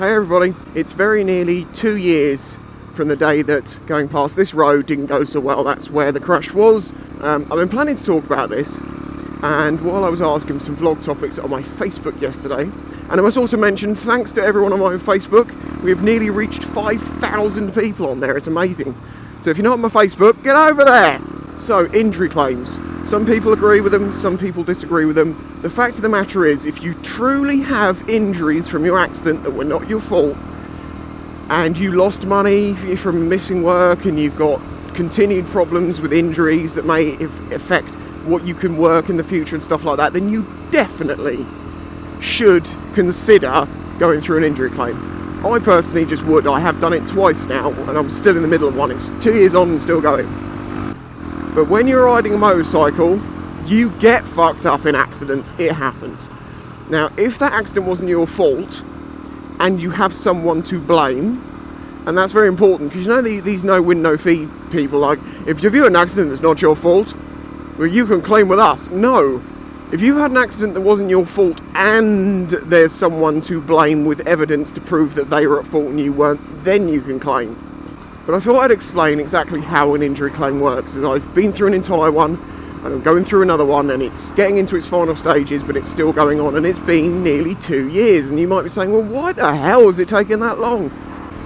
Hey everybody, it's very nearly 2 years from the day that going past this road didn't go so well. That's where the crash was. I've been planning to talk about this, and while I was asking some vlog topics on my Facebook yesterday, and I must also mention, thanks to everyone on my Facebook, we have nearly reached 5,000 people on there. It's amazing. So if you're not on my Facebook, get over there. So, injury claims. Some people agree with them, some people disagree with them. The fact of the matter is, if you truly have injuries from your accident that were not your fault, and you lost money from missing work, and you've got continued problems with injuries that may affect what you can work in the future and stuff like that, then you definitely should consider going through an injury claim. I personally just would. I have done it twice now, and I'm still in the middle of one. It's 2 years on and still going. But when you're riding a motorcycle, you get fucked up in accidents. It happens. Now, if that accident wasn't your fault, and you have someone to blame, and that's very important, because you know these no-win, no-fee people, like, if you've had an accident that's not your fault, well, you can claim with us. No. If you had an accident that wasn't your fault, and there's someone to blame with evidence to prove that they were at fault and you weren't, then you can claim. But I thought I'd explain exactly how an injury claim works, as I've been through an entire one, and I'm going through another one, and it's getting into its final stages, but it's still going on, and it's been nearly 2 years. And you might be saying, well, why the hell is it taking that long?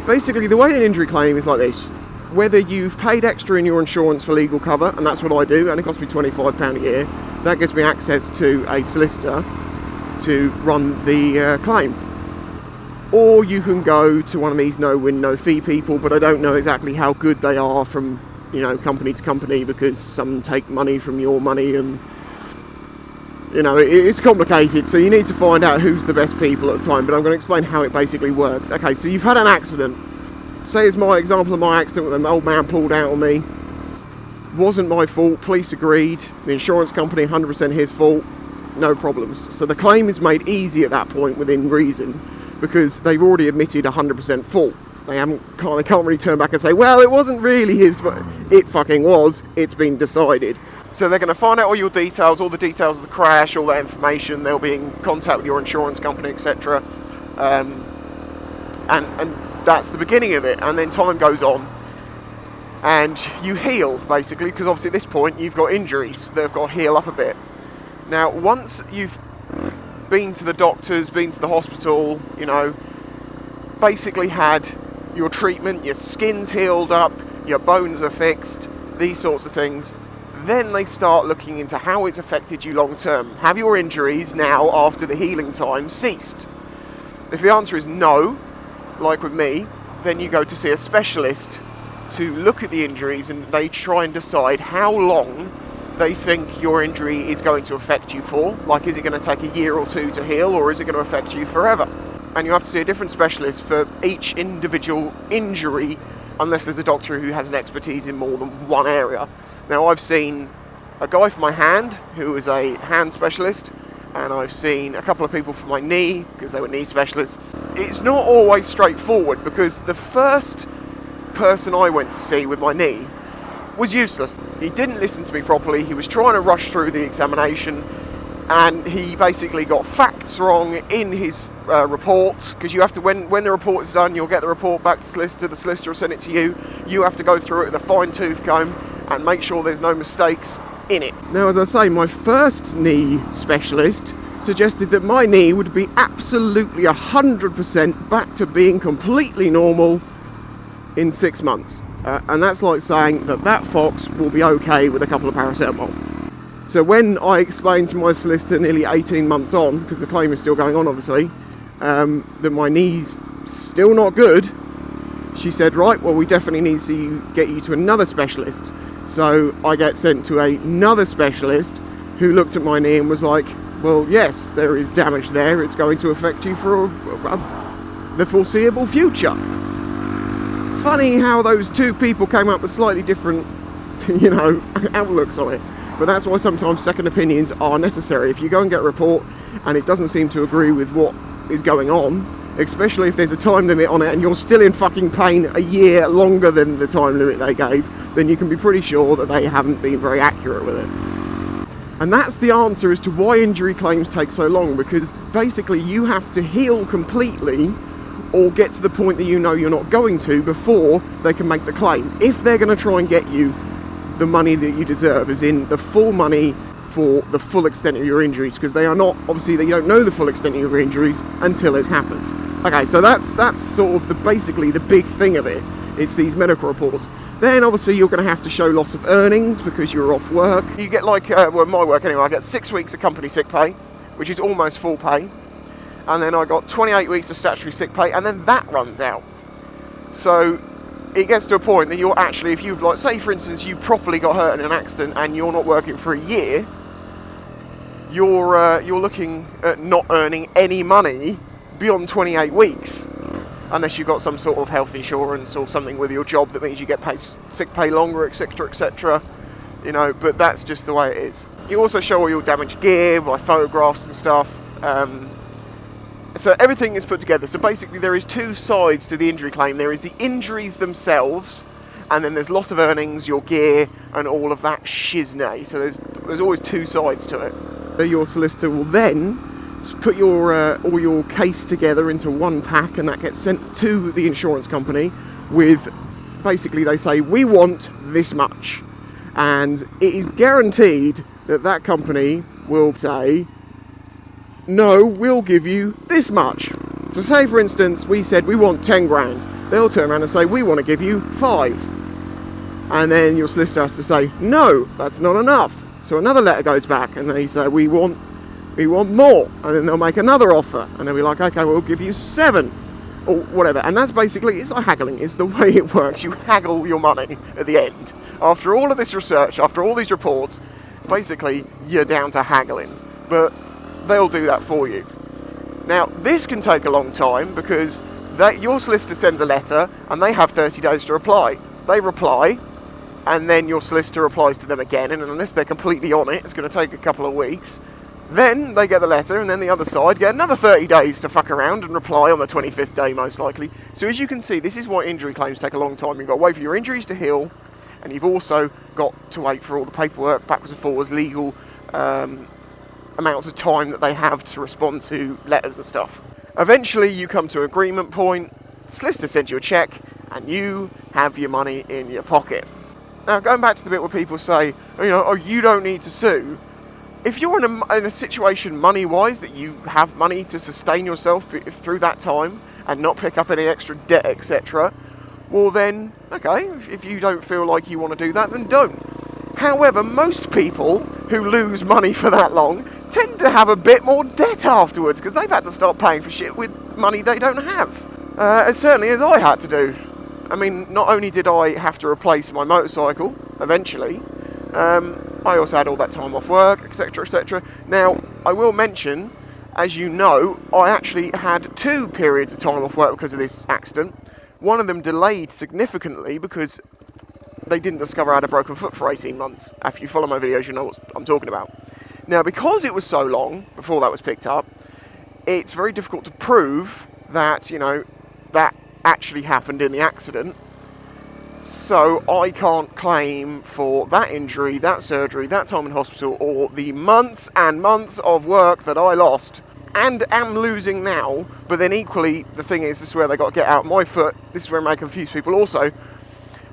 Basically, the way an injury claim is like this. Whether you've paid extra in your insurance for legal cover, and that's what I do, and it costs me £25 a year, that gives me access to a solicitor to run the claim. Or you can go to one of these no-win, no-fee people, but I don't know exactly how good they are from, company to company, because some take money from your money, and, it's complicated, so you need to find out who's the best people at the time, but I'm going to explain how it basically works. Okay, so you've had an accident. Say it's my example of my accident, where an old man pulled out on me. Wasn't my fault, police agreed, the insurance company 100% his fault, no problems. So the claim is made easy at that point within reason, because they've already admitted 100% fault. They can't really turn back and say, well, it wasn't really his fault. It fucking was. It's been decided. So they're going to find out all your details, all the details of the crash, all that information. They'll be in contact with your insurance company, etc. And that's the beginning of it. And then time goes on, and you heal, basically, because obviously at this point you've got injuries that have got to heal up a bit. Now, once you've been to the doctors, been to the hospital, basically had your treatment, your skin's healed up, your bones are fixed, these sorts of things, then they start looking into how it's affected you long term. Have your injuries now, after the healing time, ceased? If the answer is no, like with me, then you go to see a specialist to look at the injuries, and they try and decide how long they think your injury is going to affect you for. Like, is it going to take a year or two to heal, or is it going to affect you forever? And you have to see a different specialist for each individual injury, unless there's a doctor who has an expertise in more than one area. Now, I've seen a guy for my hand, who is a hand specialist, and I've seen a couple of people for my knee, because they were knee specialists. It's not always straightforward, because the first person I went to see with my knee was useless. He didn't listen to me properly. He was trying to rush through the examination, and he basically got facts wrong in his report, because you have to, when the report is done, you'll get the report back to the solicitor will send it to you. You have to go through it with a fine-tooth comb and make sure there's no mistakes in it. Now, as I say, my first knee specialist suggested that my knee would be absolutely 100% back to being completely normal in 6 months. And that's like saying that fox will be okay with a couple of paracetamol. So when I explained to my solicitor nearly 18 months on, because the claim is still going on obviously, that my knee's still not good, she said, right, well, we definitely need to get you to another specialist. So I get sent to another specialist who looked at my knee and was like, well, yes, there is damage there. It's going to affect you for the foreseeable future. Funny how those two people came up with slightly different, outlooks on it. But that's why sometimes second opinions are necessary. If you go and get a report and it doesn't seem to agree with what is going on, especially if there's a time limit on it and you're still in fucking pain a year longer than the time limit they gave, then you can be pretty sure that they haven't been very accurate with it. And that's the answer as to why injury claims take so long, because basically you have to heal completely or get to the point that you know you're not going to before they can make the claim. If they're going to try and get you the money that you deserve, as in the full money for the full extent of your injuries, because they are not, obviously they don't know the full extent of your injuries until it's happened. Okay, so that's sort of basically the big thing of it. It's these medical reports. Then obviously you're going to have to show loss of earnings because you're off work. You get like, well, my work anyway, I get 6 weeks of company sick pay, which is almost full pay. And then I got 28 weeks of statutory sick pay, and then that runs out. So it gets to a point that you're actually, if you've, like, say for instance, you properly got hurt in an accident and you're not working for a year, you're looking at not earning any money beyond 28 weeks. Unless you've got some sort of health insurance or something with your job that means you get paid sick pay longer, etc, etc. You know, but that's just the way it is. You also show all your damaged gear by photographs and stuff. So everything is put together. So basically there is two sides to the injury claim. There is the injuries themselves, and then there's loss of earnings, your gear, and all of that shiznay. So there's always two sides to it. So your solicitor will then put your all your case together into one pack, and that gets sent to the insurance company with, basically they say, we want this much, and it is guaranteed that that company will say, no, we'll give you this much. So say for instance we said we want 10 grand, they'll turn around and say we want to give you 5, and then your solicitor has to say no, that's not enough. So another letter goes back and they say we want more, and then they'll make another offer, and they'll be like, okay, we'll give you 7 or whatever. And that's basically, it's like haggling. It's the way it works. You haggle your money at the end. After all of this research, after all these reports, basically you're down to haggling, but they'll do that for you. Now this can take a long time because your solicitor sends a letter and they have 30 days to reply. They reply, and then your solicitor replies to them again, and unless they're completely on it, it's going to take a couple of weeks. Then they get the letter, and then the other side get another 30 days to fuck around and reply on the 25th day most likely. So as you can see, this is why injury claims take a long time. You've got to wait for your injuries to heal, and you've also got to wait for all the paperwork, backwards and forwards, legal amounts of time that they have to respond to letters and stuff. Eventually you come to an agreement point, solicitor sends you a cheque, and you have your money in your pocket. Now going back to the bit where people say, oh, you don't need to sue. If you're in a situation money-wise that you have money to sustain yourself through that time and not pick up any extra debt, etc., well then, okay, if you don't feel like you want to do that, then don't. However, most people who lose money for that long tend to have a bit more debt afterwards because they've had to start paying for shit with money they don't have. As certainly as I had to do. I mean, not only did I have to replace my motorcycle, eventually, I also had all that time off work, etc, etc. Now, I will mention, as you know, I actually had 2 periods of time off work because of this accident. One of them delayed significantly because they didn't discover I had a broken foot for 18 months. If you follow my videos, you know what I'm talking about. Now, because it was so long before that was picked up, it's very difficult to prove that, that actually happened in the accident. So I can't claim for that injury, that surgery, that time in hospital, or the months and months of work that I lost and am losing now. But then equally, the thing is, this is where they got to get out my foot. This is where it may confuse people also.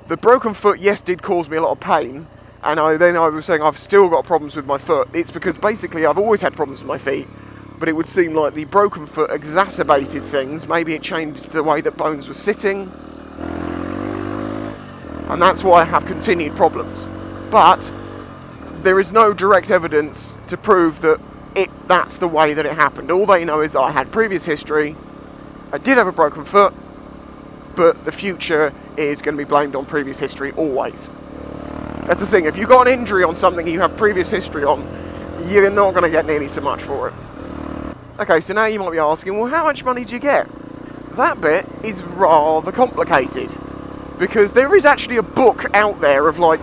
The broken foot, yes, did cause me a lot of pain. And then I was saying I've still got problems with my foot. It's because basically I've always had problems with my feet. But it would seem like the broken foot exacerbated things. Maybe it changed the way that bones were sitting. And that's why I have continued problems. But there is no direct evidence to prove that that's the way that it happened. All they know is that I had previous history, I did have a broken foot, but the future is going to be blamed on previous history always. That's the thing, if you've got an injury on something you have previous history on, you're not going to get nearly so much for it. Okay, so now you might be asking, well, how much money do you get? That bit is rather complicated. Because there is actually a book out there of like,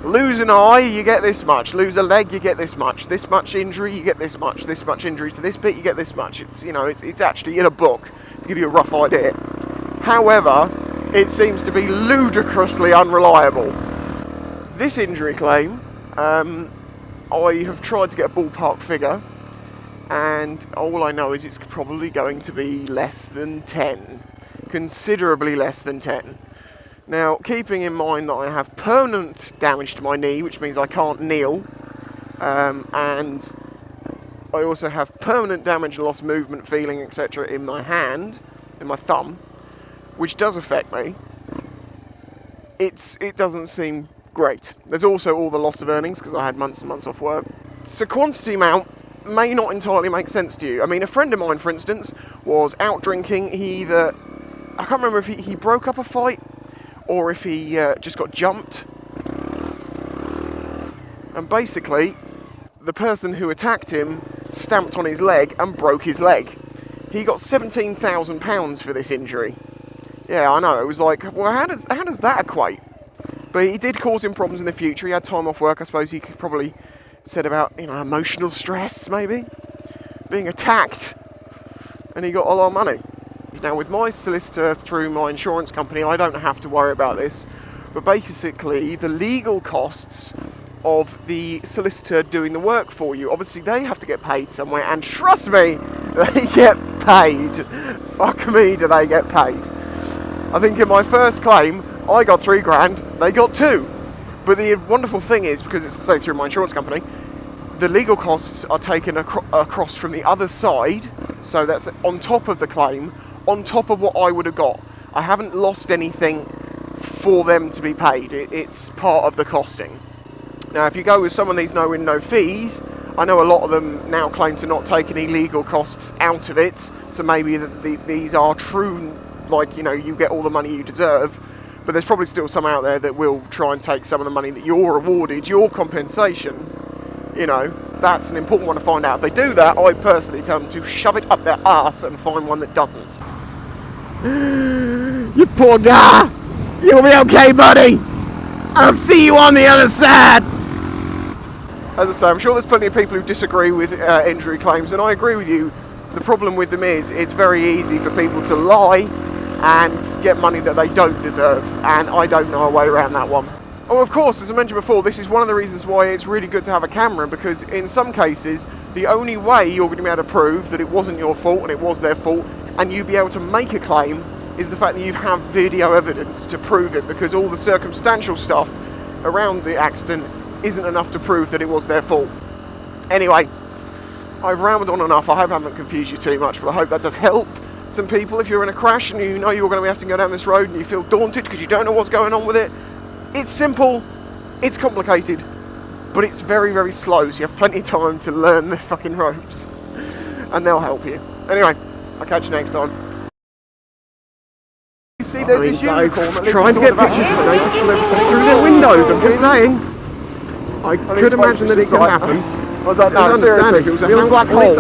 lose an eye, you get this much, lose a leg, you get this much injury, you get this much injury to this bit, you get this much. It's, it's actually in a book to give you a rough idea. However, it seems to be ludicrously unreliable. This injury claim, I have tried to get a ballpark figure, and all I know is it's probably going to be less than 10. considerably less than 10. Now, keeping in mind that I have permanent damage to my knee, which means I can't kneel, and I also have permanent damage and loss of movement, feeling, etc. in my hand, in my thumb, which does affect me, it doesn't seem great. There's also all the loss of earnings because I had months and months off work. So quantity amount may not entirely make sense to you. I mean, a friend of mine, for instance, was out drinking. He either, I can't remember if he broke up a fight or if he just got jumped. And basically, the person who attacked him stamped on his leg and broke his leg. He got £17,000 for this injury. Yeah, I know. It was like, well, how does that equate? But he did cause him problems in the future. He had time off work. I suppose he could probably said about, emotional stress, maybe, being attacked, and he got a lot of money. Now, with my solicitor through my insurance company, I don't have to worry about this, but basically the legal costs of the solicitor doing the work for you, obviously they have to get paid somewhere, and trust me, they get paid. Fuck me, do they get paid. I think in my first claim, I got £3,000, they got 2. But the wonderful thing is, because it's say through my insurance company, the legal costs are taken across from the other side, so that's on top of the claim, on top of what I would have got. I haven't lost anything for them to be paid. It's part of the costing. Now, if you go with some of these no-win, no fees, I know a lot of them now claim to not take any legal costs out of it, so maybe these are true, like, you get all the money you deserve. But there's probably still some out there that will try and take some of the money that you're awarded, your compensation. That's an important one to find out. If they do that, I personally tell them to shove it up their arse and find one that doesn't. You poor guy! You'll be okay, buddy! I'll see you on the other side! As I say, I'm sure there's plenty of people who disagree with injury claims, and I agree with you. The problem with them is it's very easy for people to lie and get money that they don't deserve, and I don't know a way around that one. Oh, of course, as I mentioned before, this is one of the reasons why it's really good to have a camera, because in some cases, the only way you're going to be able to prove that it wasn't your fault and it was their fault, and you be able to make a claim, is the fact that you have video evidence to prove it, because all the circumstantial stuff around the accident isn't enough to prove that it was their fault. Anyway, I've rambled on enough. I hope I haven't confused you too much, but I hope that does help some people. If you're in a crash and you know you're going to have to go down this road and you feel daunted because you don't know what's going on with it, it's simple, it's complicated, but it's very, very slow, so you have plenty of time to learn the fucking ropes, and they'll help you. Anyway, I'll catch you next time. You see, there's this unicorn that trying to get pictures of naked celebrities through their windows, I'm just saying. I could imagine that it could happen. I was like, no, seriously, if it was a black hole.